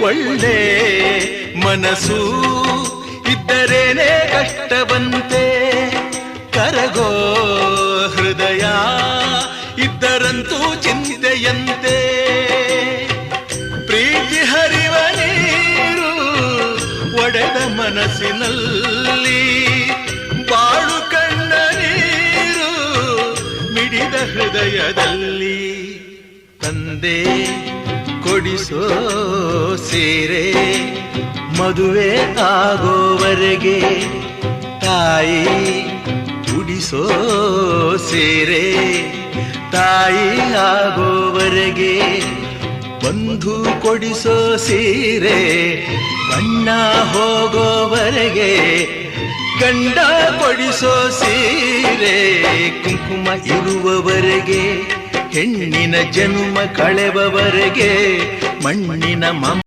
ಒಳ್ಳೆ ಮನಸ್ಸು ಇದ್ದರೇನೆ ಕಷ್ಟವಂತೆ, ಕರಗೋ ಹೃದಯ ಇದ್ದರಂತೂ ಚಿಂತೆಯಂತೆ. ಪ್ರೀತಿ ಹರಿವ ನೀರು ಒಡೆದ ಮನಸ್ಸಿನಲ್ಲಿ, ಬಾಳು ಕಣ್ಣ ನೀರು ಮಿಡಿದ ಹೃದಯದಲ್ಲಿ. ತಂದೆ ಕೊಡಿಸೋ ಸೀರೆ ಮದುವೆ ಆಗೋವರೆಗೆ, ತಾಯಿ ಉಡಿಸೋ ಸೀರೆ ತಾಯಿ ಆಗೋವರೆಗೆ, ಬಂಧು ಕೊಡಿಸೋ ಸೀರೆ ಬಣ್ಣ ಹೋಗೋವರೆಗೆ, ಗಂಡ ಕೊಡಿಸೋ ಸೀರೆ ಕುಂಕುಮ ಇರುವವರೆಗೆ, ಹೆಣ್ಣಿನ ಜನ್ಮ ಕಳೆವವರೆಗೆ ಮಣ್ಣಿನ